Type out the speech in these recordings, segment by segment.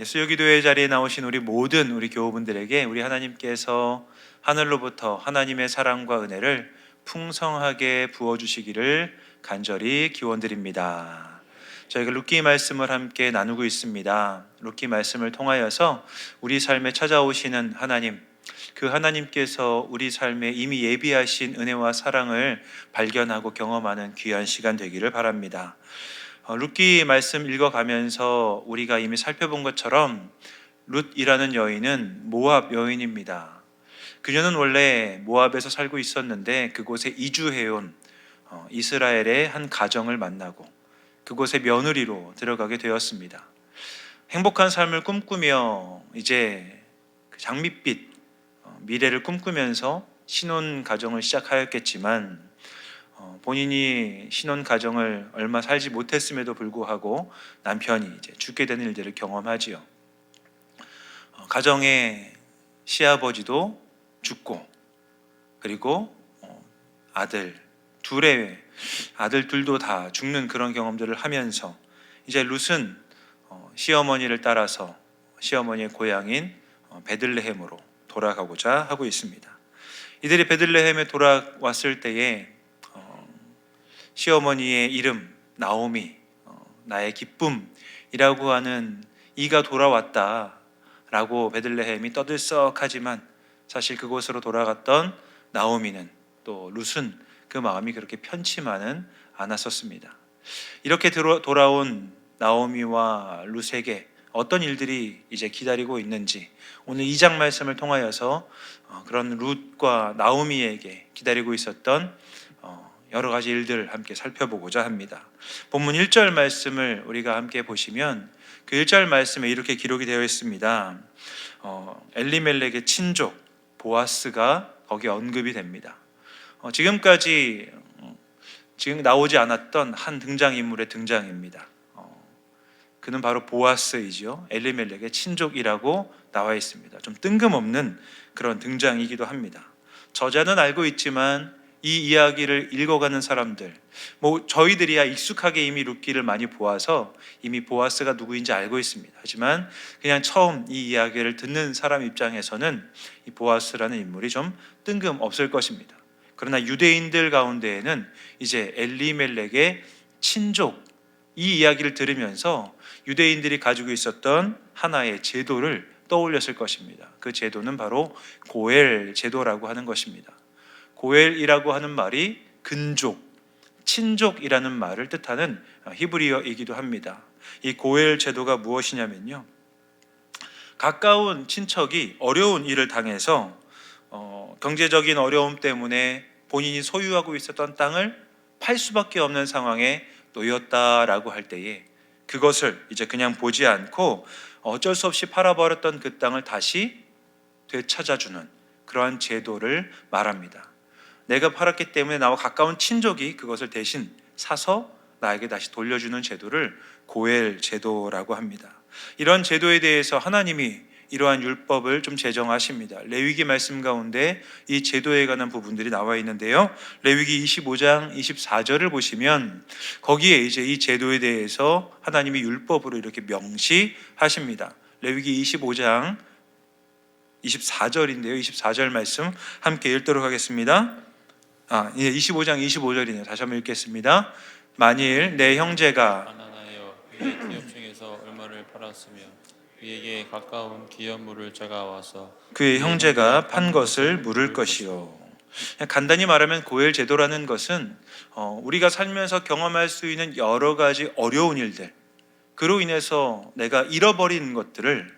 수요기도회 자리에 나오신 우리 모든 우리 교우분들에게 우리 하나님께서 하늘로부터 하나님의 사랑과 은혜를 풍성하게 부어주시기를 간절히 기원드립니다. 저희가 룻기 말씀을 함께 나누고 있습니다. 룻기 말씀을 통하여서 우리 삶에 찾아오시는 하나님, 그 하나님께서 우리 삶에 이미 예비하신 은혜와 사랑을 발견하고 경험하는 귀한 시간 되기를 바랍니다. 룻기 말씀 읽어가면서 우리가 이미 살펴본 것처럼 룻이라는 여인은 모압 여인입니다. 그녀는 원래 모압에서 살고 있었는데 그곳에 이주해온 이스라엘의 한 가정을 만나고 그곳에 며느리로 들어가게 되었습니다. 행복한 삶을 꿈꾸며 이제 장밋빛 미래를 꿈꾸면서 신혼 가정을 시작하였겠지만 본인이 신혼 가정을 얼마 살지 못했음에도 불구하고 남편이 이제 죽게 되는 일들을 경험하지요. 가정의 시아버지도 죽고 그리고 아들 둘도 다 죽는 그런 경험들을 하면서 이제 룻은 시어머니를 따라서 시어머니의 고향인 베들레헴으로 돌아가고자 하고 있습니다. 이들이 베들레헴에 돌아왔을 때에 시어머니의 이름 나오미, 나의 기쁨이라고 하는 이가 돌아왔다라고 베들레헴이 떠들썩하지만 사실 그곳으로 돌아갔던 나오미는 또 룻은 그 마음이 그렇게 편치만은 않았었습니다. 이렇게 돌아온 나오미와 룻에게 어떤 일들이 이제 기다리고 있는지 오늘 2장 말씀을 통하여서 그런 룻과 나오미에게 기다리고 있었던 여러 가지 일들을 함께 살펴보고자 합니다. 본문 1절 말씀을 우리가 함께 보시면 그 1절 말씀에 이렇게 기록이 되어 있습니다. 엘리멜렉의 친족 보아스가 거기에 언급이 됩니다. 지금까지 지금 나오지 않았던 한 등장인물의 등장입니다. 그는 바로 보아스이죠. 엘리멜렉의 친족이라고 나와 있습니다. 좀 뜬금없는 그런 등장이기도 합니다. 저자는 알고 있지만 이 이야기를 읽어가는 사람들, 저희들이야 익숙하게 이미 룻기를 많이 보아서 이미 보아스가 누구인지 알고 있습니다. 하지만 그냥 처음 이 이야기를 듣는 사람 입장에서는 이 보아스라는 인물이 좀 뜬금없을 것입니다. 그러나 유대인들 가운데에는 이제 엘리멜렉의 친족, 이 이야기를 들으면서 유대인들이 가지고 있었던 하나의 제도를 떠올렸을 것입니다. 그 제도는 바로 고엘 제도라고 하는 것입니다. 고엘이라고 하는 말이 근족, 친족이라는 말을 뜻하는 히브리어이기도 합니다. 이 고엘 제도가 무엇이냐면요, 가까운 친척이 어려운 일을 당해서 경제적인 어려움 때문에 본인이 소유하고 있었던 땅을 팔 수밖에 없는 상황에 놓였다라고 할 때에 그것을 이제 그냥 보지 않고 어쩔 수 없이 팔아버렸던 그 땅을 다시 되찾아주는 그러한 제도를 말합니다. 내가 팔았기 때문에 나와 가까운 친족이 그것을 대신 사서 나에게 다시 돌려주는 제도를 고엘 제도라고 합니다. 이런 제도에 대해서 하나님이 이러한 율법을 좀 제정하십니다. 레위기 말씀 가운데 이 제도에 관한 부분들이 나와 있는데요, 레위기 25장 24절을 보시면 거기에 이제 이 제도에 대해서 하나님이 율법으로 이렇게 명시하십니다. 레위기 25장 24절인데요 24절 말씀 함께 읽도록 하겠습니다. 25장 25절이네요. 다시 한번 읽겠습니다. 만일 내 형제가 가난하여 그의 기업 중에서 얼마를 팔았으며 그에게 가까운 기업물을 저가 와서 그의 형제가 판 것을 물을 것이요. 간단히 말하면 고엘 제도라는 것은 우리가 살면서 경험할 수 있는 여러 가지 어려운 일들, 그로 인해서 내가 잃어버린 것들을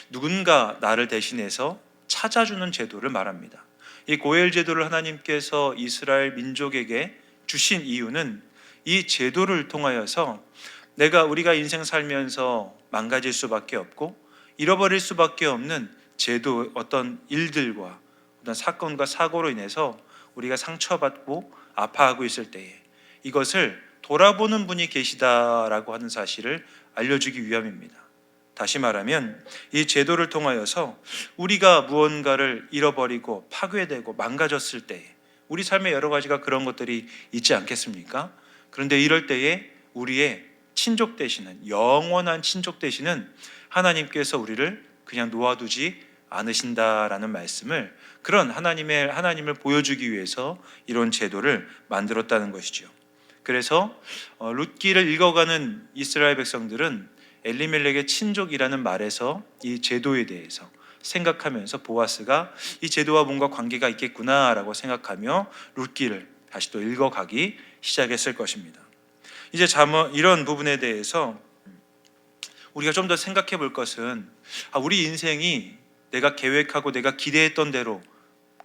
누군가 나를 대신해서 찾아주는 제도를 말합니다. 이 고엘 제도를 하나님께서 이스라엘 민족에게 주신 이유는 이 제도를 통하여서 우리가 인생 살면서 망가질 수밖에 없고 잃어버릴 수밖에 없는 제도, 어떤 일들과 어떤 사건과 사고로 인해서 우리가 상처받고 아파하고 있을 때에 이것을 돌아보는 분이 계시다라고 하는 사실을 알려주기 위함입니다. 다시 말하면 이 제도를 통하여서 우리가 무언가를 잃어버리고 파괴되고 망가졌을 때에 우리 삶에 여러 가지가 그런 것들이 있지 않겠습니까? 그런데 이럴 때에 우리의 친족 되시는, 영원한 친족 되시는 하나님께서 우리를 그냥 놓아두지 않으신다라는 말씀을, 그런 하나님을 보여주기 위해서 이런 제도를 만들었다는 것이죠. 그래서 룻기를 읽어가는 이스라엘 백성들은 엘리멜렉의 친족이라는 말에서 이 제도에 대해서 생각하면서 보아스가 이 제도와 뭔가 관계가 있겠구나라고 생각하며 룻기를 다시 또 읽어가기 시작했을 것입니다. 이제 이런 부분에 대해서 우리가 좀 더 생각해 볼 것은, 우리 인생이 내가 계획하고 내가 기대했던 대로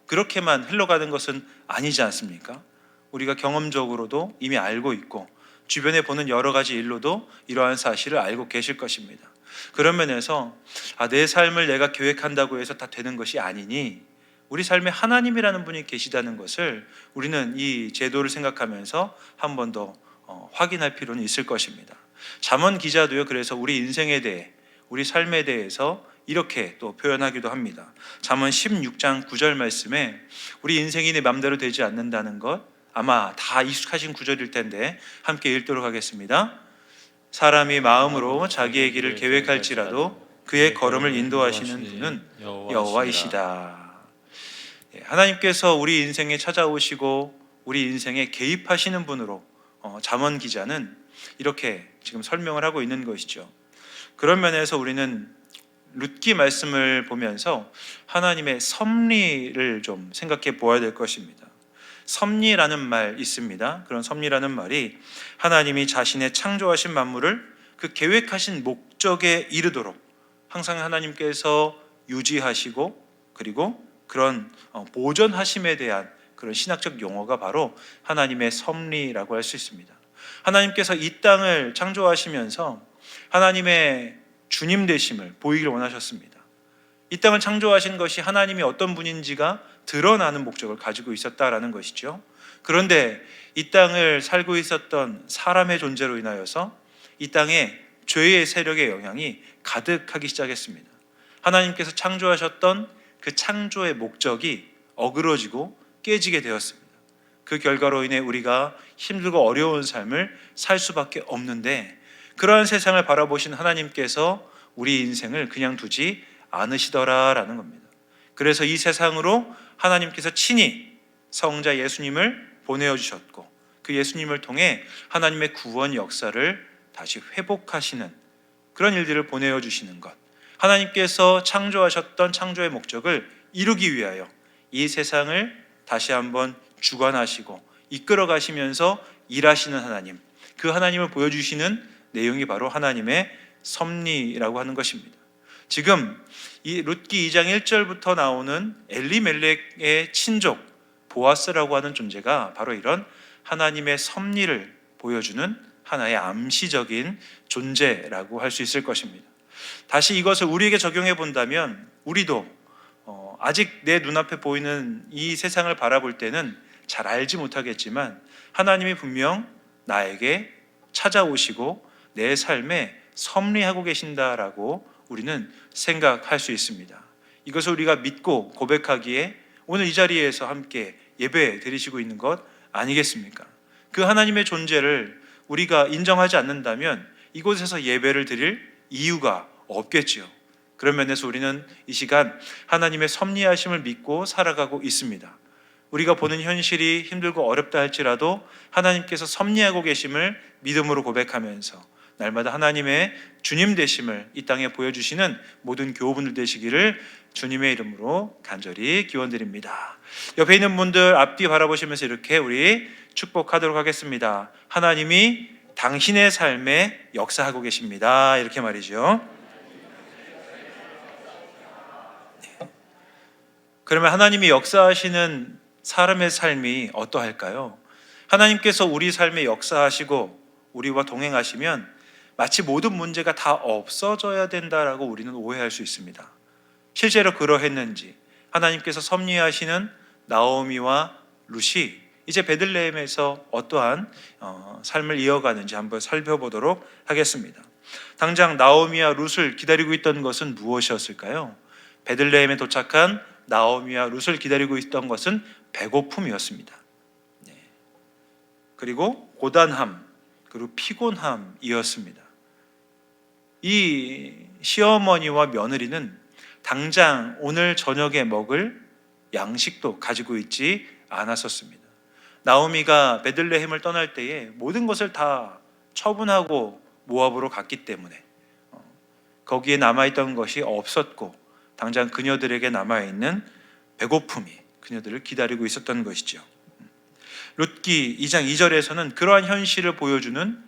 그렇게만 흘러가는 것은 아니지 않습니까? 우리가 경험적으로도 이미 알고 있고 주변에 보는 여러 가지 일로도 이러한 사실을 알고 계실 것입니다. 그런 면에서 내 삶을 내가 계획한다고 해서 다 되는 것이 아니니 우리 삶에 하나님이라는 분이 계시다는 것을 우리는 이 제도를 생각하면서 한 번 더 확인할 필요는 있을 것입니다. 잠언 기자도요, 그래서 우리 인생에 대해, 우리 삶에 대해서 이렇게 또 표현하기도 합니다. 잠언 16장 9절 말씀에 우리 인생이 내 맘대로 되지 않는다는 것, 아마 다 익숙하신 구절일 텐데 함께 읽도록 하겠습니다. 사람이 마음으로 자기의 길을 계획할지라도 그의 걸음을 인도하시는 분은 여호와이시다. 하나님께서 우리 인생에 찾아오시고 우리 인생에 개입하시는 분으로 잠언 기자는 이렇게 지금 설명을 하고 있는 것이죠. 그런 면에서 우리는 룻기 말씀을 보면서 하나님의 섭리를 좀 생각해 보아야 될 것입니다. 섭리라는 말 있습니다. 그런 섭리라는 말이 하나님이 자신의 창조하신 만물을 그 계획하신 목적에 이르도록 항상 하나님께서 유지하시고 그리고 그런 보존하심에 대한 그런 신학적 용어가 바로 하나님의 섭리라고 할 수 있습니다. 하나님께서 이 땅을 창조하시면서 하나님의 주님 되심을 보이기를 원하셨습니다. 이 땅을 창조하신 것이 하나님이 어떤 분인지가 드러나는 목적을 가지고 있었다라는 것이죠. 그런데 이 땅을 살고 있었던 사람의 존재로 인하여서 이 땅에 죄의 세력의 영향이 가득하기 시작했습니다. 하나님께서 창조하셨던 그 창조의 목적이 어그러지고 깨지게 되었습니다. 그 결과로 인해 우리가 힘들고 어려운 삶을 살 수밖에 없는데, 그러한 세상을 바라보신 하나님께서 우리 인생을 그냥 두지 않으시더라라는 겁니다. 그래서 이 세상으로 하나님께서 친히 성자 예수님을 보내어 주셨고 그 예수님을 통해 하나님의 구원 역사를 다시 회복하시는 그런 일들을 보내어 주시는 것, 하나님께서 창조하셨던 창조의 목적을 이루기 위하여 이 세상을 다시 한번 주관하시고 이끌어 가시면서 일하시는 하나님, 그 하나님을 보여주시는 내용이 바로 하나님의 섭리라고 하는 것입니다. 지금 이 룻기 2장 1절부터 나오는 엘리멜렉의 친족 보아스라고 하는 존재가 바로 이런 하나님의 섭리를 보여주는 하나의 암시적인 존재라고 할 수 있을 것입니다. 다시 이것을 우리에게 적용해 본다면 우리도 아직 내 눈앞에 보이는 이 세상을 바라볼 때는 잘 알지 못하겠지만 하나님이 분명 나에게 찾아오시고 내 삶에 섭리하고 계신다라고 우리는 생각할 수 있습니다. 이것을 우리가 믿고 고백하기에 오늘 이 자리에서 함께 예배 드리시고 있는 것 아니겠습니까? 그 하나님의 존재를 우리가 인정하지 않는다면 이곳에서 예배를 드릴 이유가 없겠지요. 그런 면에서 우리는 이 시간 하나님의 섭리하심을 믿고 살아가고 있습니다. 우리가 보는 현실이 힘들고 어렵다 할지라도 하나님께서 섭리하고 계심을 믿음으로 고백하면서 날마다 하나님의 주님 되심을 이 땅에 보여주시는 모든 교우분들 되시기를 주님의 이름으로 간절히 기원드립니다. 옆에 있는 분들 앞뒤 바라보시면서 이렇게 우리 축복하도록 하겠습니다. 하나님이 당신의 삶에 역사하고 계십니다. 이렇게 말이죠. 그러면 하나님이 역사하시는 사람의 삶이 어떠할까요? 하나님께서 우리 삶에 역사하시고 우리와 동행하시면 마치 모든 문제가 다 없어져야 된다라고 우리는 오해할 수 있습니다. 실제로 그러했는지 하나님께서 섭리하시는 나오미와 룻이 이제 베들레헴에서 어떠한 삶을 이어가는지 한번 살펴보도록 하겠습니다. 당장 나오미와 룻을 기다리고 있던 것은 무엇이었을까요? 베들레헴에 도착한 나오미와 룻을 기다리고 있던 것은 배고픔이었습니다. 그리고 고단함, 그리고 피곤함이었습니다. 이 시어머니와 며느리는 당장 오늘 저녁에 먹을 양식도 가지고 있지 않았었습니다. 나오미가 베들레헴을 떠날 때에 모든 것을 다 처분하고 모압으로 갔기 때문에 거기에 남아있던 것이 없었고 당장 그녀들에게 남아있는 배고픔이 그녀들을 기다리고 있었던 것이죠. 룻기 2장 2절에서는 그러한 현실을 보여주는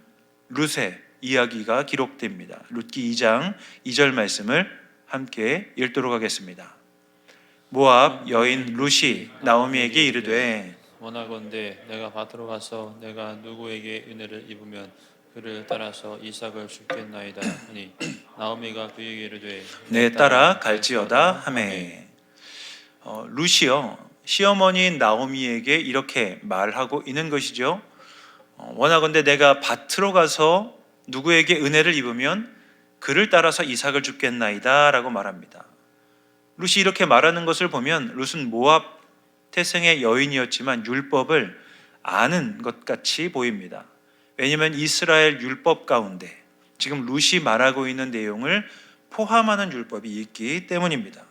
룻의 이야기가 기록됩니다. 룻기 2장 2절 말씀을 함께 읽도록 하겠습니다. 모압 여인 룻이 나오미에게 이르되 원하건대 내가 밭으로 가서 내가 누구에게 은혜를 입으면 그를 따라서 이삭을 줍겠나이다 하니 나오미가 그에게 이르되 내 따라 갈지어다 하매. 룻이요 시어머니인 나오미에게 이렇게 말하고 있는 것이죠. 원하건대 내가 밭으로 가서 누구에게 은혜를 입으면 그를 따라서 이삭을 줍겠나이다 라고 말합니다. 룻이 이렇게 말하는 것을 보면 룻은 모압 태생의 여인이었지만 율법을 아는 것 같이 보입니다. 왜냐하면 이스라엘 율법 가운데 지금 룻이 말하고 있는 내용을 포함하는 율법이 있기 때문입니다.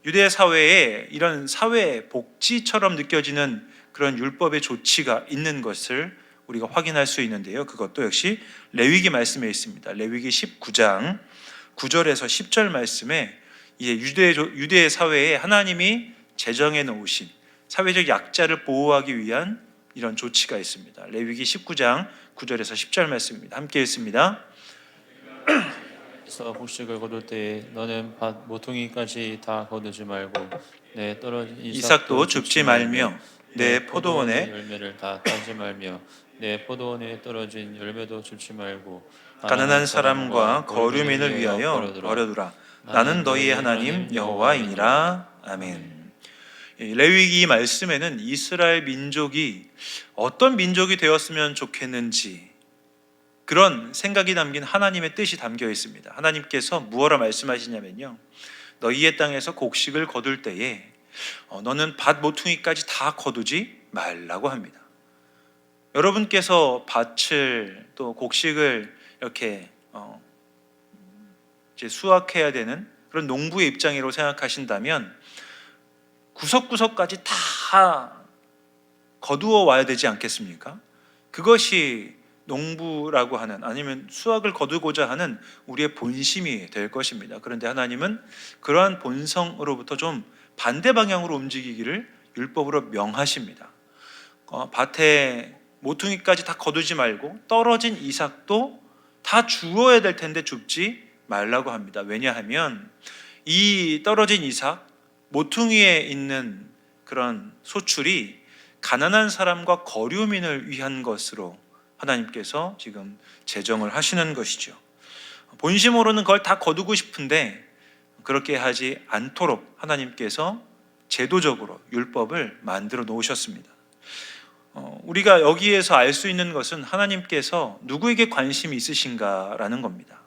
유대 사회에 이런 사회 복지처럼 느껴지는 그런 율법의 조치가 있는 것을 우리가 확인할 수 있는데요. 그것도 역시 레위기 말씀에 있습니다. 레위기 19장 9절에서 10절 말씀에 유대 사회에 하나님이 제정해 놓으신 사회적 약자를 보호하기 위한 이런 조치가 있습니다. 레위기 19장 9절에서 10절 말씀입니다. 함께 읽습니다. 그래서 곡식을 거둘 때에 너는 밭 모퉁이까지 다 거두지 말고 내 떨어진 이삭도 줍지 말며 내 포도원에 열매를 다 따지 말며 내 포도원에 떨어진 열매도 줍지 말고 가난한 사람과 거류민을 위하여 버려두라. 나는 너희의 하나님 여호와이니라. 아멘. 레위기 말씀에는 이스라엘 민족이 어떤 민족이 되었으면 좋겠는지 그런 생각이 담긴 하나님의 뜻이 담겨 있습니다. 하나님께서 무엇라 말씀하시냐면요, 너희의 땅에서 곡식을 거둘 때에 너는 밭 모퉁이까지 다 거두지 말라고 합니다. 여러분께서 밭을 또 곡식을 이렇게 이제 수확해야 되는 그런 농부의 입장으로 생각하신다면 구석구석까지 다 거두어 와야 되지 않겠습니까? 그것이 농부라고 하는, 아니면 수확을 거두고자 하는 우리의 본심이 될 것입니다. 그런데 하나님은 그러한 본성으로부터 좀 반대 방향으로 움직이기를 율법으로 명하십니다. 밭에 모퉁이까지 다 거두지 말고 떨어진 이삭도 다 주어야 될 텐데 줍지 말라고 합니다. 왜냐하면 이 떨어진 이삭, 모퉁이에 있는 그런 소출이 가난한 사람과 거류민을 위한 것으로 하나님께서 지금 제정을 하시는 것이죠. 본심으로는 그걸 다 거두고 싶은데 그렇게 하지 않도록 하나님께서 제도적으로 율법을 만들어 놓으셨습니다. 우리가 여기에서 알 수 있는 것은 하나님께서 누구에게 관심이 있으신가라는 겁니다.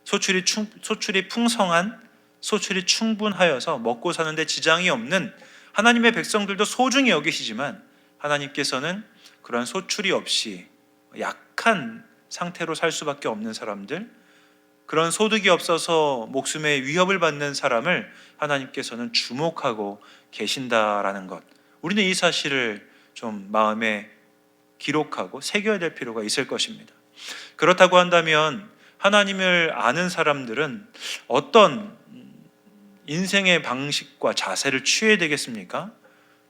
소출이 풍성한, 소출이 충분하여서 먹고 사는데 지장이 없는 하나님의 백성들도 소중히 여기시지만 하나님께서는 그러한 소출이 없이 약한 상태로 살 수밖에 없는 사람들, 그런 소득이 없어서 목숨에 위협을 받는 사람을 하나님께서는 주목하고 계신다라는 것, 우리는 이 사실을 좀 마음에 기록하고 새겨야 될 필요가 있을 것입니다. 그렇다고 한다면 하나님을 아는 사람들은 어떤 인생의 방식과 자세를 취해야 되겠습니까?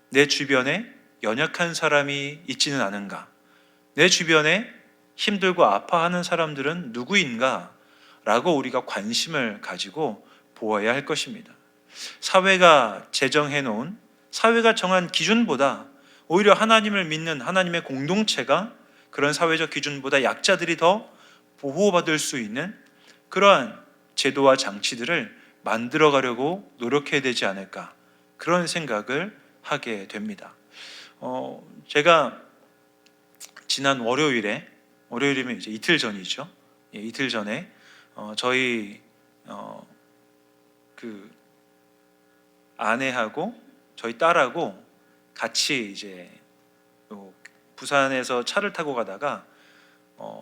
내 주변에 연약한 사람이 있지는 않은가? 내 주변에 힘들고 아파하는 사람들은 누구인가? 라고 우리가 관심을 가지고 보아야 할 것입니다. 사회가 제정해 놓은, 사회가 정한 기준보다 오히려 하나님을 믿는 하나님의 공동체가 그런 사회적 기준보다 약자들이 더 보호받을 수 있는 그러한 제도와 장치들을 만들어 가려고 노력해야 되지 않을까, 그런 생각을 하게 됩니다. 제가 지난 월요일이면 이제 이틀 전이죠. 이틀 전에 저희 그 아내하고 저희 딸하고 같이 이제 부산에서 차를 타고 가다가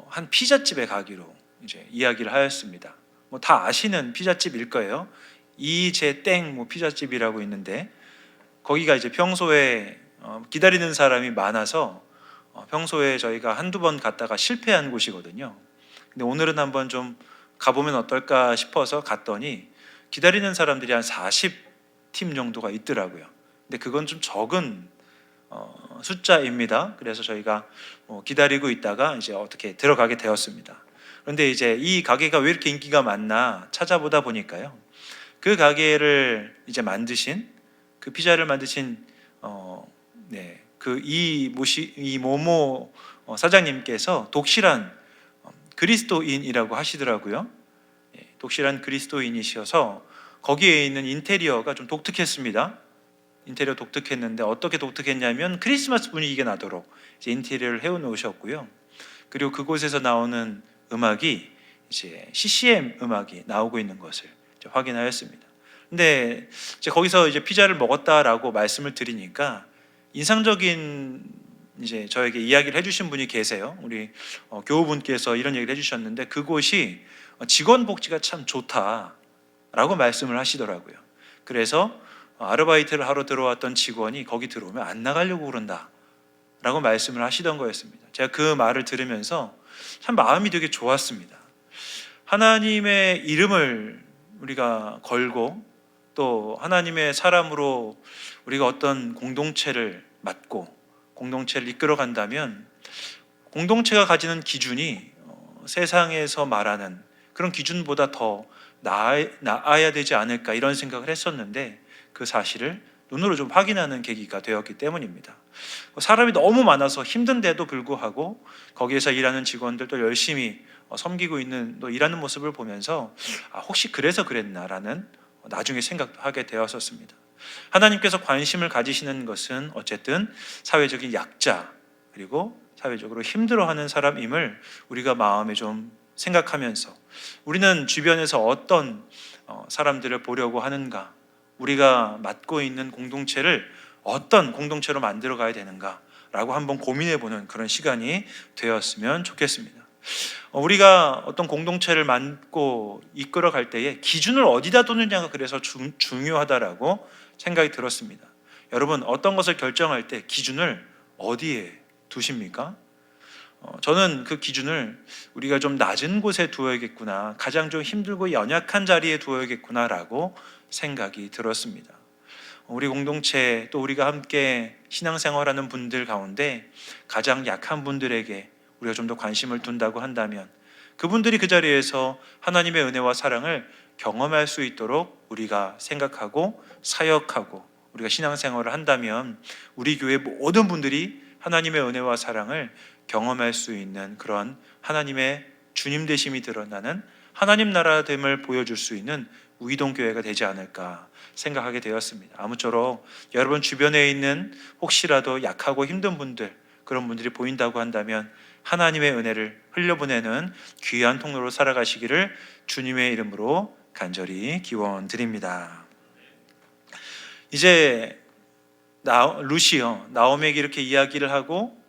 한 피자집에 가기로 이제 이야기를 하였습니다. 뭐 다 아시는 피자집일 거예요. 이제땡 뭐 피자집이라고 있는데 거기가 이제 평소에 기다리는 사람이 많아서 평소에 저희가 한두 번 갔다가 실패한 곳이거든요. 근데 오늘은 한번 좀 가보면 어떨까 싶어서 갔더니 기다리는 사람들이 한 40팀 정도가 있더라고요. 근데 그건 좀 적은 숫자입니다. 그래서 저희가 기다리고 있다가 이제 어떻게 들어가게 되었습니다. 그런데 이제 이 가게가 왜 이렇게 인기가 많나 찾아보다 보니까요. 그 가게를 이제 만드신 그 피자를 만드신 그 이모모 사장님께서 독실한 그리스도인이라고 하시더라고요. 독실한 그리스도인이셔서 거기에 있는 인테리어가 좀 독특했습니다. 인테리어 독특했는데 어떻게 독특했냐면 크리스마스 분위기가 나도록 이제 인테리어를 해놓으셨고요. 그리고 그곳에서 나오는 음악이 이제 CCM 음악이 나오고 있는 것을 이제 확인하였습니다. 근데 이제 거기서 이제 피자를 먹었다라고 말씀을 드리니까 인상적인 이제 저에게 이야기를 해주신 분이 계세요. 우리 교우분께서 이런 얘기를 해주셨는데 그곳이 직원 복지가 참 좋다라고 말씀을 하시더라고요. 그래서 아르바이트를 하러 들어왔던 직원이 거기 들어오면 안 나가려고 그런다라고 말씀을 하시던 거였습니다. 제가 그 말을 들으면서 참 마음이 되게 좋았습니다. 하나님의 이름을 우리가 걸고 또 하나님의 사람으로 우리가 어떤 공동체를 맡고 공동체를 이끌어 간다면 공동체가 가지는 기준이 세상에서 말하는 그런 기준보다 더 나아야 되지 않을까 이런 생각을 했었는데 그 사실을 눈으로 좀 확인하는 계기가 되었기 때문입니다. 사람이 너무 많아서 힘든데도 불구하고 거기에서 일하는 직원들도 열심히 섬기고 있는 또 일하는 모습을 보면서 혹시 그래서 그랬나라는 나중에 생각하게 되었었습니다. 하나님께서 관심을 가지시는 것은 어쨌든 사회적인 약자 그리고 사회적으로 힘들어하는 사람임을 우리가 마음에 좀 생각하면서 우리는 주변에서 어떤 사람들을 보려고 하는가, 우리가 맡고 있는 공동체를 어떤 공동체로 만들어 가야 되는가라고 한번 고민해보는 그런 시간이 되었으면 좋겠습니다. 우리가 어떤 공동체를 맡고 이끌어 갈 때에 기준을 어디다 두느냐가 그래서 중요하다라고 생각이 들었습니다. 여러분 어떤 것을 결정할 때 기준을 어디에 두십니까? 저는 그 기준을 우리가 좀 낮은 곳에 두어야겠구나, 가장 좀 힘들고 연약한 자리에 두어야겠구나라고 생각이 들었습니다. 우리 공동체 또 우리가 함께 신앙생활하는 분들 가운데 가장 약한 분들에게 우리가 좀 더 관심을 둔다고 한다면 그분들이 그 자리에서 하나님의 은혜와 사랑을 경험할 수 있도록 우리가 생각하고 사역하고 우리가 신앙생활을 한다면 우리 교회 모든 분들이 하나님의 은혜와 사랑을 경험할 수 있는 그런 하나님의 주님 되심이 드러나는 하나님 나라됨을 보여줄 수 있는 우이동교회가 되지 않을까 생각하게 되었습니다. 아무쪼록 여러분 주변에 있는 혹시라도 약하고 힘든 분들, 그런 분들이 보인다고 한다면 하나님의 은혜를 흘려보내는 귀한 통로로 살아가시기를 주님의 이름으로 간절히 기원드립니다. 이제 루시요 나오미에게 이렇게 이야기를 하고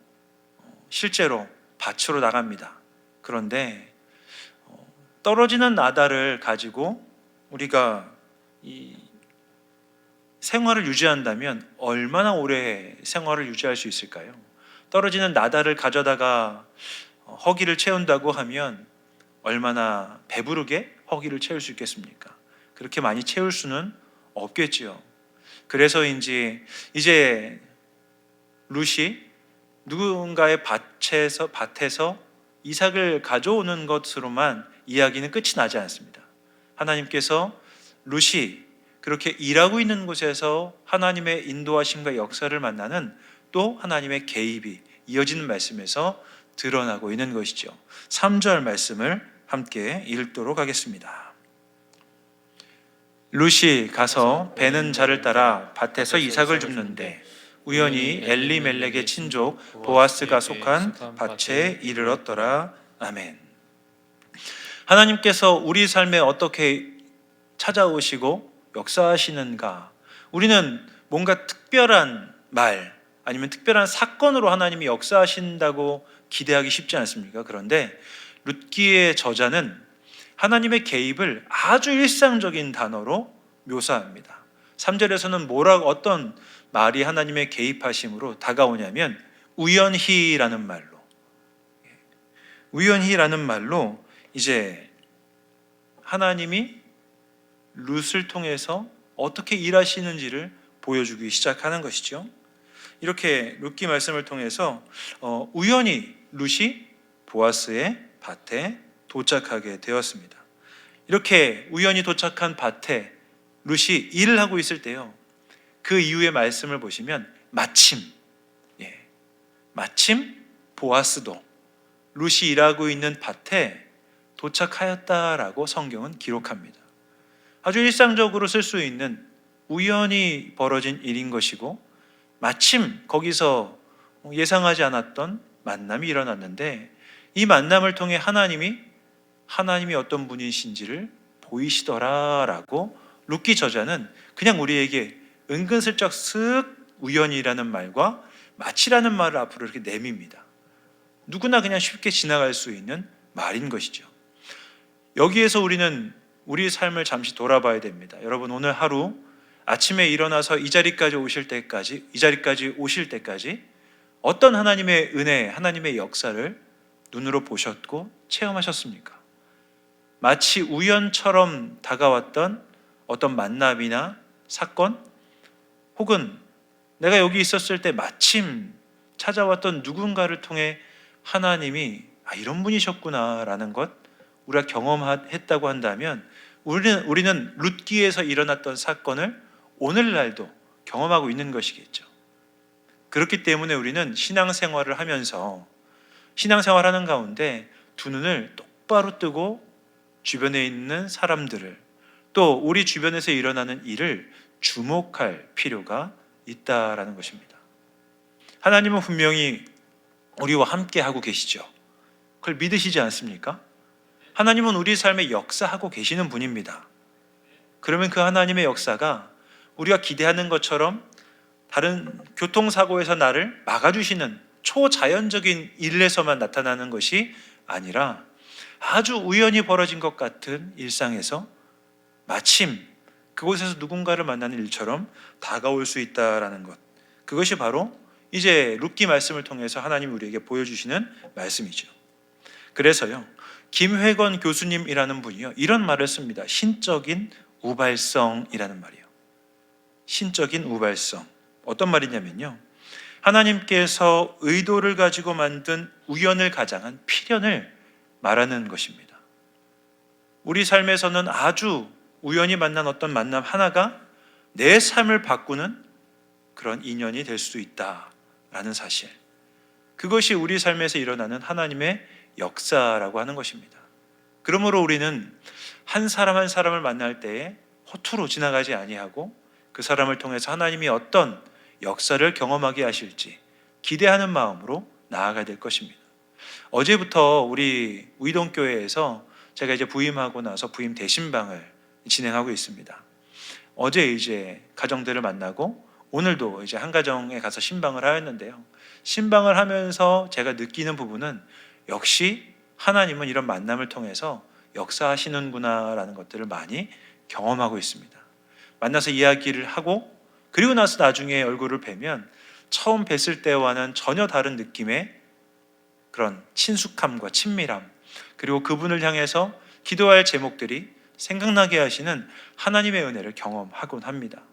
실제로 밭으로 나갑니다. 그런데 떨어지는 나달을 가지고 우리가 이 생활을 유지한다면 얼마나 오래 생활을 유지할 수 있을까요? 떨어지는 나달을 가져다가 허기를 채운다고 하면 얼마나 배부르게 허기를 채울 수 있겠습니까? 그렇게 많이 채울 수는 없겠지요. 그래서인지 이제 룻이 누군가의 밭에서 이삭을 가져오는 것으로만 이야기는 끝이 나지 않습니다. 하나님께서 룻이 그렇게 일하고 있는 곳에서 하나님의 인도하심과 역사를 만나는 또 하나님의 개입이 이어지는 말씀에서 드러나고 있는 것이죠. 3절 말씀을 함께 읽도록 하겠습니다. 룻이 가서 베는 자를 따라 밭에서 이삭을 줍는데 우연히 엘리멜렉의 친족 보아스가 속한 밭에 이르렀더라. 아멘. 하나님께서 우리 삶에 어떻게 찾아오시고 역사하시는가? 우리는 뭔가 특별한 말 아니면 특별한 사건으로 하나님이 역사하신다고 기대하기 쉽지 않습니까? 그런데 룻기의 저자는 하나님의 개입을 아주 일상적인 단어로 묘사합니다. 3절에서는 뭐라고 어떤 말이 하나님의 개입하심으로 다가오냐면 우연히라는 말로 이제 하나님이 룻을 통해서 어떻게 일하시는지를 보여주기 시작하는 것이죠. 이렇게 룻기 말씀을 통해서 우연히 룻이 보아스의 밭에 도착하게 되었습니다. 이렇게 우연히 도착한 밭에 룻이 일을 하고 있을 때요, 그 이후의 말씀을 보시면 마침 보아스도 룻이 일하고 있는 밭에 도착하였다라고 성경은 기록합니다. 아주 일상적으로 쓸 수 있는 우연히 벌어진 일인 것이고, 마침 거기서 예상하지 않았던 만남이 일어났는데, 이 만남을 통해 하나님이 어떤 분이신지를 보이시더라라고 룻기 저자는 그냥 우리에게 은근슬쩍 쓱 우연이라는 말과 마치라는 말을 앞으로 이렇게 내밉니다. 누구나 그냥 쉽게 지나갈 수 있는 말인 것이죠. 여기에서 우리는 우리 삶을 잠시 돌아봐야 됩니다. 여러분, 오늘 하루 아침에 일어나서 이 자리까지 오실 때까지 어떤 하나님의 은혜, 하나님의 역사를 눈으로 보셨고 체험하셨습니까? 마치 우연처럼 다가왔던 어떤 만남이나 사건, 혹은 내가 여기 있었을 때 마침 찾아왔던 누군가를 통해 하나님이 이런 분이셨구나라는 것 우리가 경험했다고 한다면, 우리는 룻기에서 일어났던 사건을 오늘날도 경험하고 있는 것이겠죠. 그렇기 때문에 우리는 신앙생활을 하면서, 신앙생활하는 가운데 두 눈을 똑바로 뜨고 주변에 있는 사람들을, 또 우리 주변에서 일어나는 일을 주목할 필요가 있다라는 것입니다. 하나님은 분명히 우리와 함께 하고 계시죠. 그걸 믿으시지 않습니까? 하나님은 우리 삶에 역사하고 계시는 분입니다. 그러면 그 하나님의 역사가 우리가 기대하는 것처럼 다른 교통사고에서 나를 막아주시는 초자연적인 일에서만 나타나는 것이 아니라, 아주 우연히 벌어진 것 같은 일상에서 마침 그곳에서 누군가를 만나는 일처럼 다가올 수 있다라는 것, 그것이 바로 이제 룻기 말씀을 통해서 하나님이 우리에게 보여주시는 말씀이죠. 그래서요, 김회건 교수님이라는 분이요, 이런 말을 씁니다. 신적인 우발성이라는 말이에요. 신적인 우발성. 어떤 말이냐면요, 하나님께서 의도를 가지고 만든 우연을 가장한 필연을 말하는 것입니다. 우리 삶에서는 아주 우연히 만난 어떤 만남 하나가 내 삶을 바꾸는 그런 인연이 될 수도 있다라는 사실, 그것이 우리 삶에서 일어나는 하나님의 역사라고 하는 것입니다. 그러므로 우리는 한 사람 한 사람을 만날 때에 허투루 지나가지 아니하고 그 사람을 통해서 하나님이 어떤 역사를 경험하게 하실지 기대하는 마음으로 나아가야 될 것입니다. 어제부터 우리 우이동교회에서 제가 이제 부임하고 나서 부임 대신방을 진행하고 있습니다. 어제 이제 가정들을 만나고 오늘도 이제 한 가정에 가서 신방을 하였는데요, 신방을 하면서 제가 느끼는 부분은 역시 하나님은 이런 만남을 통해서 역사하시는구나라는 것들을 많이 경험하고 있습니다. 만나서 이야기를 하고 그리고 나서 나중에 얼굴을 뵈면 처음 뵀을 때와는 전혀 다른 느낌의 그런 친숙함과 친밀함, 그리고 그분을 향해서 기도할 제목들이 생각나게 하시는 하나님의 은혜를 경험하곤 합니다.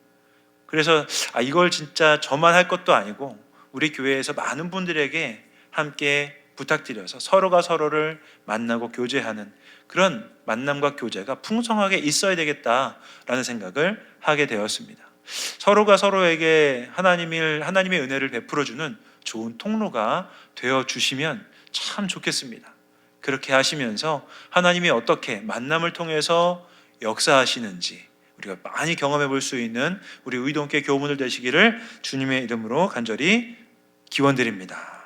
그래서 이걸 진짜 저만 할 것도 아니고 우리 교회에서 많은 분들에게 함께 부탁드려서 서로가 서로를 만나고 교제하는 그런 만남과 교제가 풍성하게 있어야 되겠다라는 생각을 하게 되었습니다. 서로가 서로에게 하나님의 은혜를 베풀어주는 좋은 통로가 되어주시면 참 좋겠습니다. 그렇게 하시면서 하나님이 어떻게 만남을 통해서 역사하시는지 우리가 많이 경험해 볼 수 있는 우리 의동교회 교우분들 되시기를 주님의 이름으로 간절히 기원드립니다.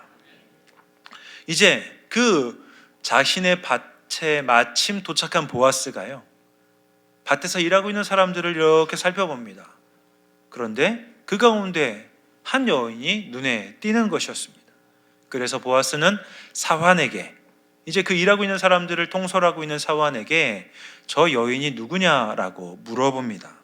이제 그 자신의 밭에 마침 도착한 보아스가요, 밭에서 일하고 있는 사람들을 이렇게 살펴봅니다. 그런데 그 가운데 한 여인이 눈에 띄는 것이었습니다. 그래서 보아스는 사환에게 이제 그 일하고 있는 사람들을 통솔하고 있는 사환에게 저 여인이 누구냐라고 물어봅니다.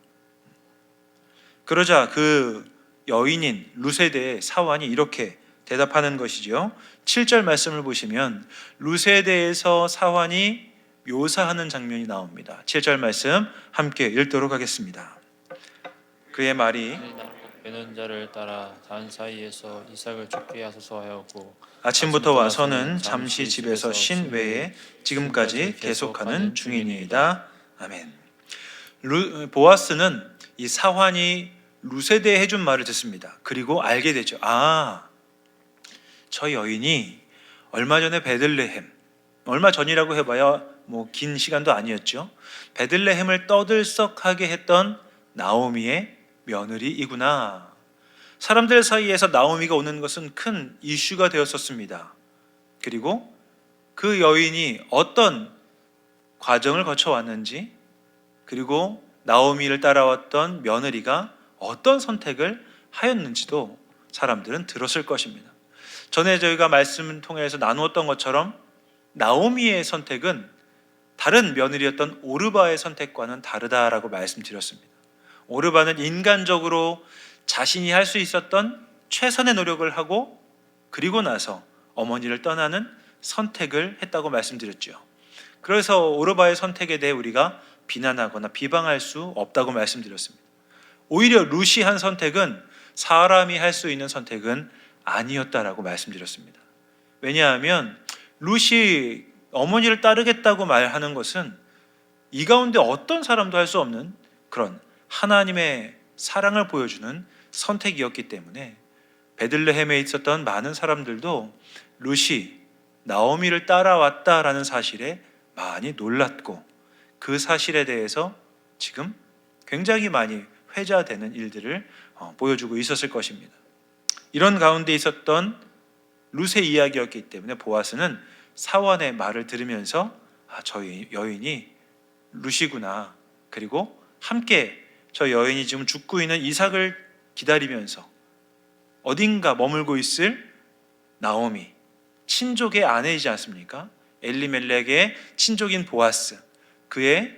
그러자 그 여인인 룻에 대해 사환이 이렇게 대답하는 것이죠. 7절 말씀을 보시면 룻에 대해서 사환이 묘사하는 장면이 나옵니다. 7절 말씀 함께 읽도록 하겠습니다. 그의 말이 베는 자를 따라 단 사이에서 이삭을 죽게 하소서 하였고 아침부터 와서는 잠시 집에서 쉰 외에 지금까지 계속하는 중이니이다. 아멘. 보아스는 이 사환이 룻에 대해 해준 말을 듣습니다. 그리고 알게 되죠. 저 여인이 얼마 전에 베들레헴, 얼마 전이라고 해봐야 뭐 긴 시간도 아니었죠. 베들레헴을 떠들썩하게 했던 나오미의 며느리이구나. 사람들 사이에서 나오미가 오는 것은 큰 이슈가 되었었습니다. 그리고 그 여인이 어떤 과정을 거쳐왔는지, 그리고 나오미를 따라왔던 며느리가 어떤 선택을 하였는지도 사람들은 들었을 것입니다. 전에 저희가 말씀을 통해서 나누었던 것처럼 나오미의 선택은 다른 며느리였던 오르바의 선택과는 다르다라고 말씀드렸습니다. 오르바는 인간적으로 자신이 할 수 있었던 최선의 노력을 하고 그리고 나서 어머니를 떠나는 선택을 했다고 말씀드렸죠. 그래서 오르바의 선택에 대해 우리가 비난하거나 비방할 수 없다고 말씀드렸습니다. 오히려 룻이 한 선택은 사람이 할 수 있는 선택은 아니었다라고 말씀드렸습니다. 왜냐하면 룻이 어머니를 따르겠다고 말하는 것은 이 가운데 어떤 사람도 할 수 없는 그런 하나님의 사랑을 보여주는 선택이었기 때문에 베들레헴에 있었던 많은 사람들도 룻이 나오미를 따라왔다라는 사실에 많이 놀랐고 그 사실에 대해서 지금 굉장히 많이 회자되는 일들을 보여주고 있었을 것입니다. 이런 가운데 있었던 룻의 이야기였기 때문에 보아스는 사환의 말을 들으면서 저 여인이 룻이구나. 그리고 함께 저 여인이 지금 죽고 있는 이삭을 기다리면서 어딘가 머물고 있을 나오미, 친족의 아내이지 않습니까? 엘리멜렉의 친족인 보아스, 그의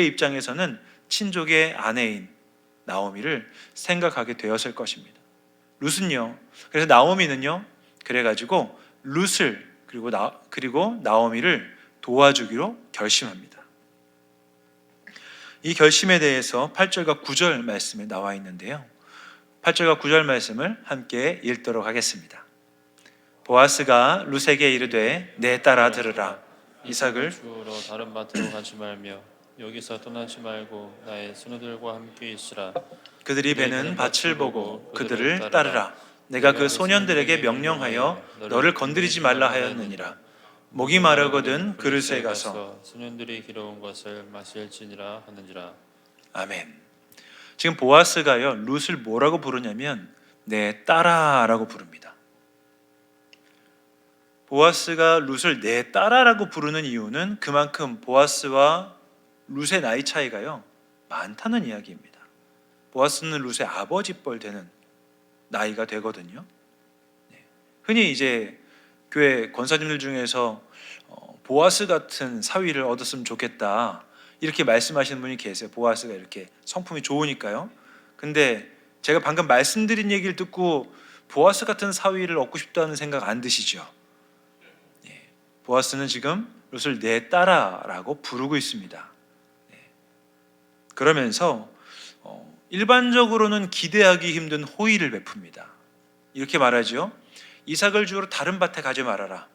입장에서는 친족의 아내인 나오미를 생각하게 되었을 것입니다. 룻은요, 그래서 나오미는요, 그래가지고 룻을 그리고 나오미를 도와주기로 결심합니다. 이 결심에 대해서 8절과 9절 말씀에 나와 있는데요. 8절과 9절 말씀을 함께 읽도록 하겠습니다. 보아스가 룻에게 이르되 내 딸아 들으라. 이삭을 주우러 다른 밭으로 가지 말며 여기서 떠나지 말고 나의 소녀들과 함께 있으라. 그들이 베는 밭을 보고 그들을 따르라. 내가 그 소년들에게 명령하여 너를 건드리지 말라 하였느니라. 목이 마르거든 그릇에 가서 소년들이 길어온 것을 마실지니라 하는지라. 아멘. 지금 보아스가요 룻을 뭐라고 부르냐면 내 딸아라고 부릅니다. 보아스가 룻을 내 딸아라고 부르는 이유는 그만큼 보아스와 룻의 나이 차이가요 많다는 이야기입니다. 보아스는 룻의 아버지 뻘 되는 나이가 되거든요. 흔히 이제 교회 권사님들 중에서 보아스 같은 사위를 얻었으면 좋겠다 이렇게 말씀하시는 분이 계세요. 보아스가 이렇게 성품이 좋으니까요. 근데 제가 방금 말씀드린 얘기를 듣고 보아스 같은 사위를 얻고 싶다는 생각 안 드시죠? 보아스는 지금 룻을 내 딸아라고 부르고 있습니다. 그러면서 일반적으로는 기대하기 힘든 호의를 베풉니다. 이렇게 말하죠. 이삭을 주우러 다른 밭에 가지 말아라.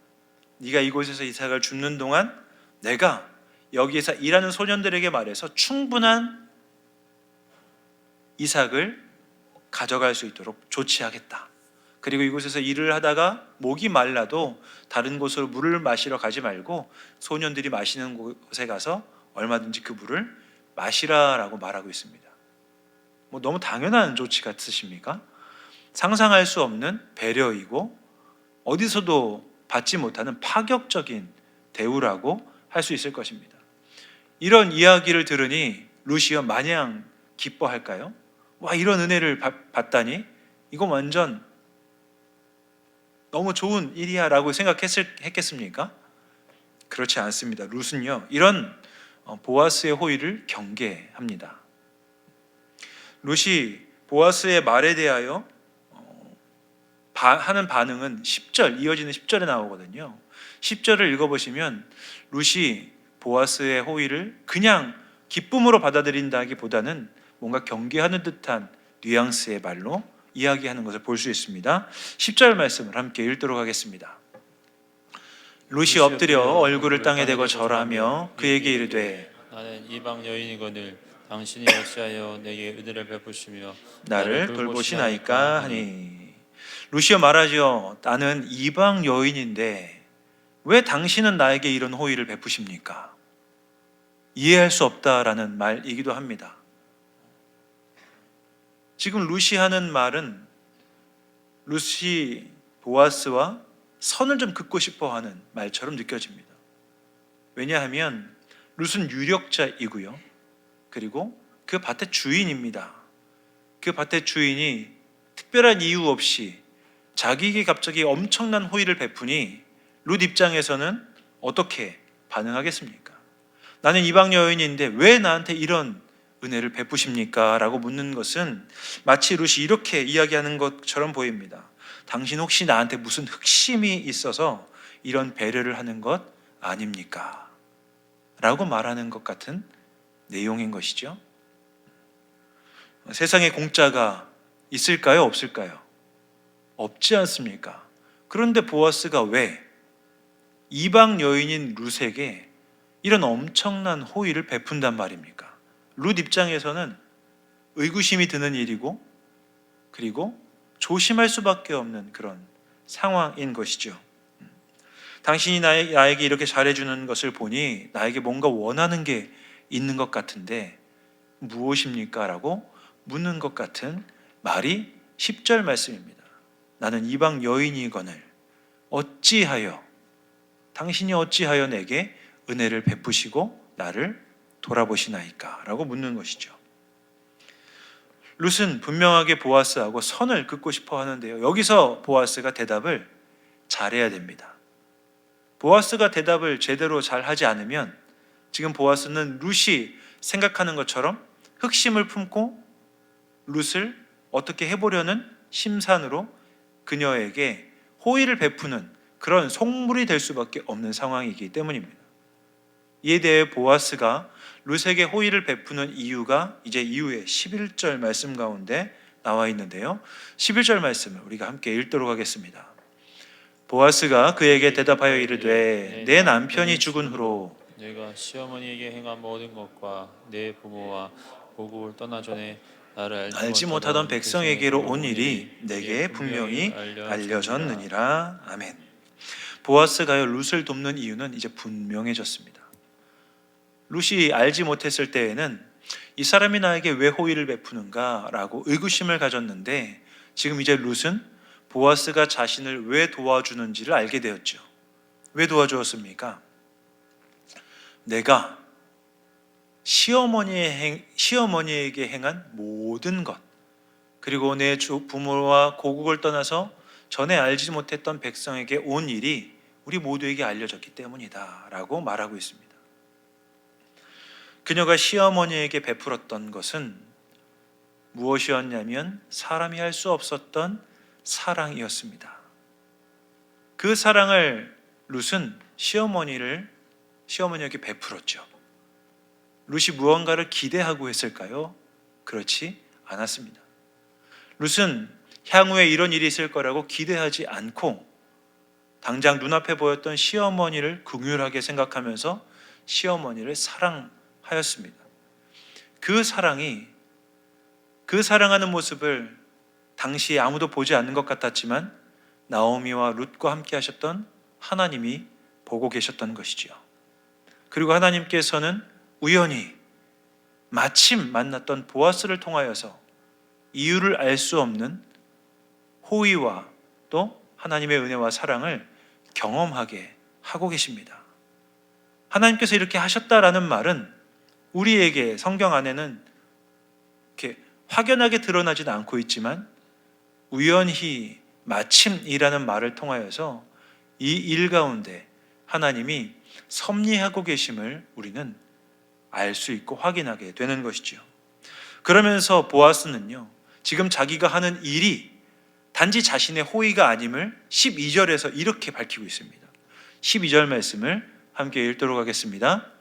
네가 이곳에서 이삭을 줍는 동안 내가 여기에서 일하는 소년들에게 말해서 충분한 이삭을 가져갈 수 있도록 조치하겠다. 그리고 이곳에서 일을 하다가 목이 말라도 다른 곳으로 물을 마시러 가지 말고 소년들이 마시는 곳에 가서 얼마든지 그 물을 마시라라고 말하고 있습니다. 뭐 너무 당연한 조치 같으십니까? 상상할 수 없는 배려이고 어디서도 받지 못하는 파격적인 대우라고 할 수 있을 것입니다. 이런 이야기를 들으니 룻이요 마냥 기뻐할까요? 와, 이런 은혜를 받다니 이거 완전 너무 좋은 일이야 라고 했겠습니까? 그렇지 않습니다. 룻은요, 이런 보아스의 호의를 경계합니다. 룻이 보아스의 말에 대하여 하는 반응은 10절, 이어지는 10절에 나오거든요. 10절을 읽어보시면 룻이 보아스의 호의를 그냥 기쁨으로 받아들인다기보다는 뭔가 경계하는 듯한 뉘앙스의 말로 이야기하는 것을 볼 수 있습니다. 10절 말씀을 함께 읽도록 하겠습니다. 룻이 엎드려 얼굴을 땅에 대고 절하며 그에게 이르되 나는 이방 여인이거늘 당신이 어찌하여 내게 은혜를 베푸시며 나를 돌보시나이까 하니. 룻이여 말하죠. 나는 이방 여인인데 왜 당신은 나에게 이런 호의를 베푸십니까? 이해할 수 없다라는 말이기도 합니다. 지금 룻이 하는 말은 룻이 보아스와 선을 좀 긋고 싶어 하는 말처럼 느껴집니다. 왜냐하면 룻은 유력자이고요. 그리고 그 밭의 주인입니다. 그 밭의 주인이 특별한 이유 없이 자기에게 갑자기 엄청난 호의를 베푸니 룻 입장에서는 어떻게 반응하겠습니까? 나는 이방 여인인데 왜 나한테 이런 은혜를 베푸십니까? 라고 묻는 것은 마치 룻이 이렇게 이야기하는 것처럼 보입니다. 당신 혹시 나한테 무슨 흑심이 있어서 이런 배려를 하는 것 아닙니까? 라고 말하는 것 같은 내용인 것이죠. 세상에 공짜가 있을까요? 없을까요? 없지 않습니까? 그런데 보아스가 왜 이방 여인인 룻에게 이런 엄청난 호의를 베푼단 말입니까? 룻 입장에서는 의구심이 드는 일이고 그리고 조심할 수밖에 없는 그런 상황인 것이죠. 당신이 나에게 이렇게 잘해주는 것을 보니 나에게 뭔가 원하는 게 있는 것 같은데 무엇입니까? 라고 묻는 것 같은 말이 10절 말씀입니다. 나는 이방 여인이거늘 당신이 어찌하여 내게 은혜를 베푸시고 나를 돌아보시나이까? 라고 묻는 것이죠. 룻은 분명하게 보아스하고 선을 긋고 싶어 하는데요. 여기서 보아스가 대답을 잘해야 됩니다. 보아스가 대답을 제대로 잘하지 않으면 지금 보아스는 룻이 생각하는 것처럼 흑심을 품고 룻을 어떻게 해보려는 심산으로 그녀에게 호의를 베푸는 그런 속물이 될 수밖에 없는 상황이기 때문입니다. 이에 대해 보아스가 룻에게 호의를 베푸는 이유가 이제 이후에 11절 말씀 가운데 나와 있는데요. 11절 말씀을 우리가 함께 읽도록 하겠습니다. 보아스가 그에게 대답하여 이르되 내 남편이 죽은 후로 내가 시어머니에게 행한 모든 것과 내 부모와 고국을 떠나 전에 나를 알지 못하던 백성에게로 온 일이 내게 분명히 알려졌느니라. 아멘. 보아스가요 룻을 돕는 이유는 이제 분명해졌습니다. 룻이 알지 못했을 때에는 이 사람이 나에게 왜 호의를 베푸는가 라고 의구심을 가졌는데 지금 이제 룻은 보아스가 자신을 왜 도와주는지를 알게 되었죠. 왜 도와주었습니까? 내가 시어머니에게 행한 모든 것 그리고 내 부모와 고국을 떠나서 전에 알지 못했던 백성에게 온 일이 우리 모두에게 알려졌기 때문이다 라고 말하고 있습니다. 그녀가 시어머니에게 베풀었던 것은 무엇이었냐면 사람이 할 수 없었던 사랑이었습니다. 그 사랑을 룻은 시어머니에게 베풀었죠. 룻이 무언가를 기대하고 했을까요? 그렇지 않았습니다. 룻은 향후에 이런 일이 있을 거라고 기대하지 않고 당장 눈앞에 보였던 시어머니를 긍휼하게 생각하면서 시어머니를 사랑하였습니다. 그 사랑하는 모습을 당시 아무도 보지 않는 것 같았지만 나오미와 룻과 함께 하셨던 하나님이 보고 계셨던 것이지요. 그리고 하나님께서는 우연히 마침 만났던 보아스를 통하여서 이유를 알 수 없는 호의와 또 하나님의 은혜와 사랑을 경험하게 하고 계십니다. 하나님께서 이렇게 하셨다라는 말은 우리에게 성경 안에는 이렇게 확연하게 드러나지는 않고 있지만 우연히 마침이라는 말을 통하여서 이 일 가운데 하나님이 섭리하고 계심을 우리는 알 수 있고 확인하게 되는 것이지요. 그러면서 보아스는요, 지금 자기가 하는 일이 단지 자신의 호의가 아님을 12절에서 이렇게 밝히고 있습니다. 12절 말씀을 함께 읽도록 하겠습니다.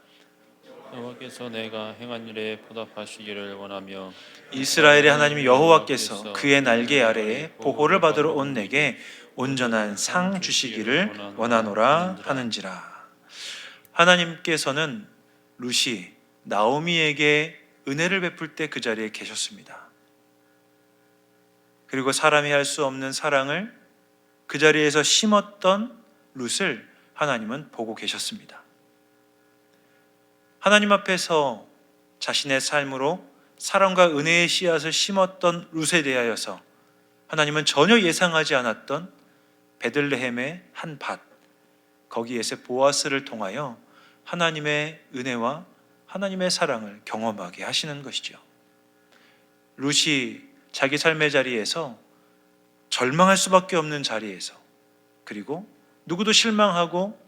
여호와께서 내가 행한 일에 보답하시기를 원하며 이스라엘의 하나님 여호와께서 그의 날개 아래에 보호를 받으러 온 내게 온전한 상 주시기를 원하노라 하는지라. 하나님께서는 룻이 나오미에게 은혜를 베풀 때 그 자리에 계셨습니다. 그리고 사람이 할 수 없는 사랑을 그 자리에서 심었던 룻을 하나님은 보고 계셨습니다. 하나님 앞에서 자신의 삶으로 사랑과 은혜의 씨앗을 심었던 룻에 대하여서 하나님은 전혀 예상하지 않았던 베들레헴의 한 밭, 거기에서 보아스를 통하여 하나님의 은혜와 하나님의 사랑을 경험하게 하시는 것이죠. 룻이 자기 삶의 자리에서 절망할 수밖에 없는 자리에서, 그리고 누구도 실망하고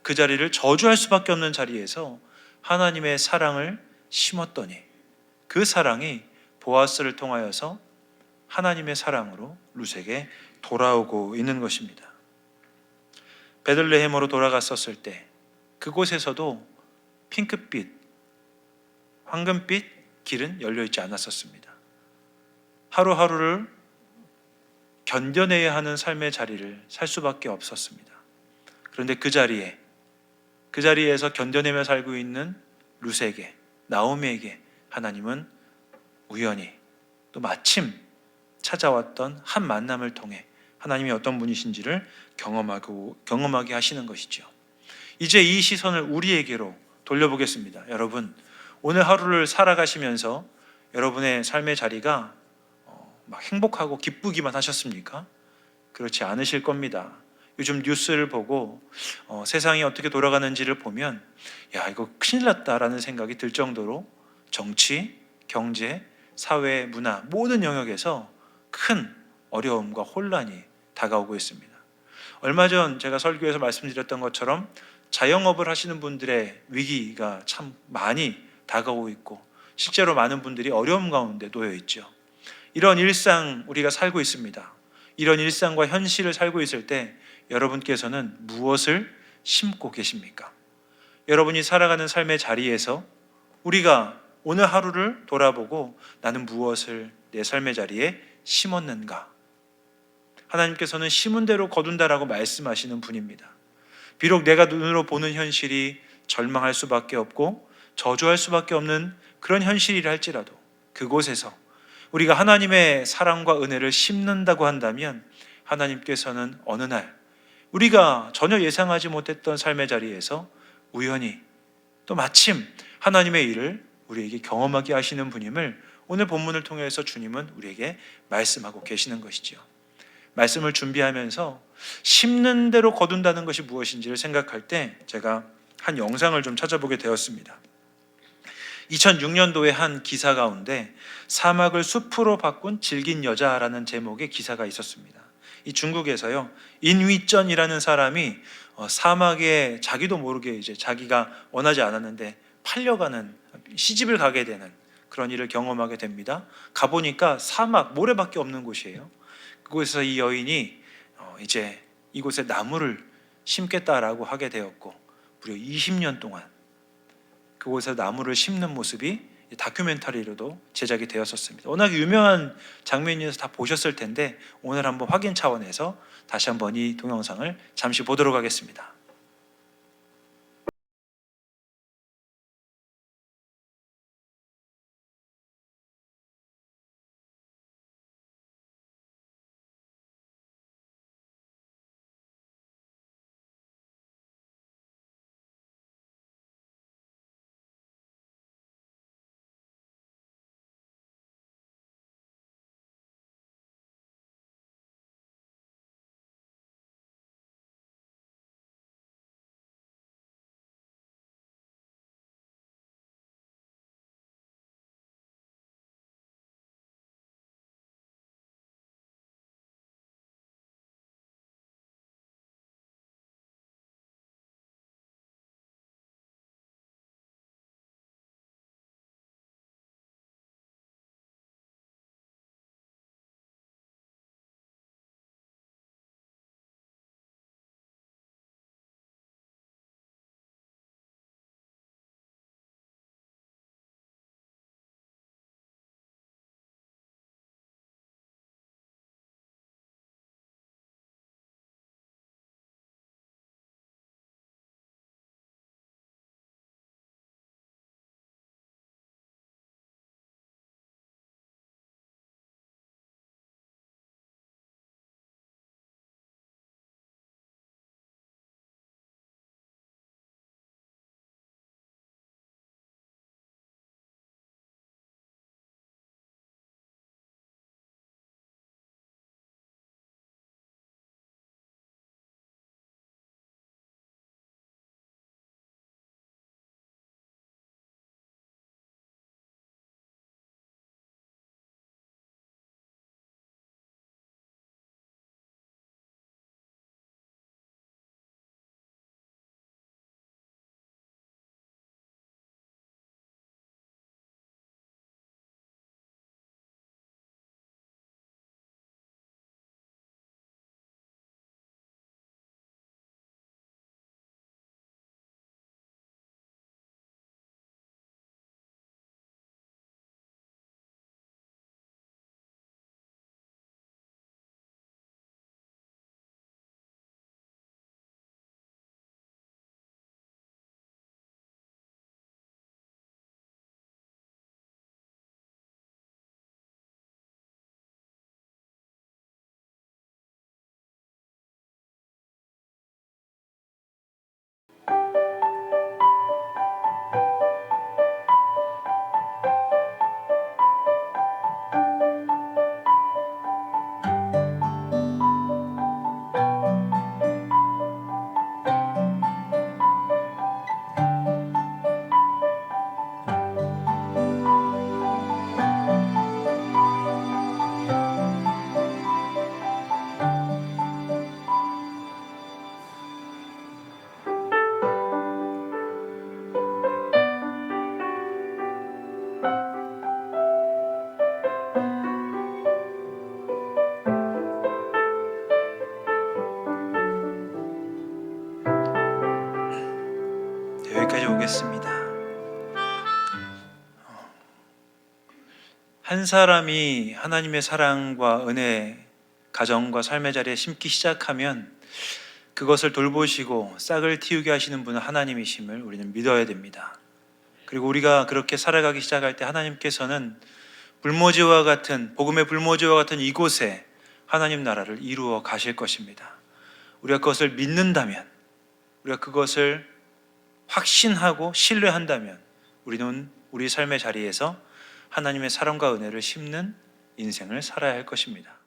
그 자리를 저주할 수밖에 없는 자리에서 하나님의 사랑을 심었더니 그 사랑이 보아스를 통하여서 하나님의 사랑으로 룻에게 돌아오고 있는 것입니다. 베들레헴으로 돌아갔었을 때 그곳에서도 핑크빛, 황금빛 길은 열려있지 않았었습니다. 하루하루를 견뎌내야 하는 삶의 자리를 살 수밖에 없었습니다. 그런데 그 자리에서 견뎌내며 살고 있는 룻에게, 나오미에게 하나님은 우연히 또 마침 찾아왔던 한 만남을 통해 하나님이 어떤 분이신지를 경험하게 하시는 것이죠. 이제 이 시선을 우리에게로 돌려보겠습니다. 여러분, 오늘 하루를 살아가시면서 여러분의 삶의 자리가 막 행복하고 기쁘기만 하셨습니까? 그렇지 않으실 겁니다. 요즘 뉴스를 보고 세상이 어떻게 돌아가는지를 보면 야, 이거 큰일 났다라는 생각이 들 정도로 정치, 경제, 사회, 문화 모든 영역에서 큰 어려움과 혼란이 다가오고 있습니다. 얼마 전 제가 설교에서 말씀드렸던 것처럼 자영업을 하시는 분들의 위기가 참 많이 다가오고 있고 실제로 많은 분들이 어려움 가운데 놓여 있죠. 이런 일상 우리가 살고 있습니다. 이런 일상과 현실을 살고 있을 때 여러분께서는 무엇을 심고 계십니까? 여러분이 살아가는 삶의 자리에서 우리가 오늘 하루를 돌아보고 나는 무엇을 내 삶의 자리에 심었는가? 하나님께서는 심은 대로 거둔다라고 말씀하시는 분입니다. 비록 내가 눈으로 보는 현실이 절망할 수밖에 없고 저주할 수밖에 없는 그런 현실이라 할지라도 그곳에서 우리가 하나님의 사랑과 은혜를 심는다고 한다면 하나님께서는 어느 날 우리가 전혀 예상하지 못했던 삶의 자리에서 우연히 또 마침 하나님의 일을 우리에게 경험하게 하시는 분임을 오늘 본문을 통해서 주님은 우리에게 말씀하고 계시는 것이죠. 말씀을 준비하면서 심는 대로 거둔다는 것이 무엇인지를 생각할 때 제가 한 영상을 좀 찾아보게 되었습니다. 2006년도에 한 기사 가운데 사막을 숲으로 바꾼 질긴 여자라는 제목의 기사가 있었습니다. 이 중국에서요, 인위전이라는 사람이 사막에 자기도 모르게 이제 자기가 원하지 않았는데 팔려가는, 시집을 가게 되는 그런 일을 경험하게 됩니다. 가보니까 사막, 모래밖에 없는 곳이에요. 그곳에서 이 여인이 이제 이곳에 나무를 심겠다라고 하게 되었고 무려 20년 동안 그곳에서 나무를 심는 모습이 다큐멘터리로도 제작이 되었었습니다. 워낙 유명한 장면이어서 다 보셨을 텐데 오늘 한번 확인 차원에서 다시 한번 이 동영상을 잠시 보도록 하겠습니다. 기도하겠습니다. 한 사람이 하나님의 사랑과 은혜, 가정과 삶의 자리에 심기 시작하면 그것을 돌보시고 싹을 틔우게 하시는 분은 하나님이심을 우리는 믿어야 됩니다. 그리고 우리가 그렇게 살아가기 시작할 때 하나님께서는 불모지와 같은, 복음의 불모지와 같은 이곳에 하나님 나라를 이루어 가실 것입니다. 우리가 그것을 믿는다면, 우리가 그것을 확신하고 신뢰한다면 우리는 우리 삶의 자리에서 하나님의 사랑과 은혜를 심는 인생을 살아야 할 것입니다.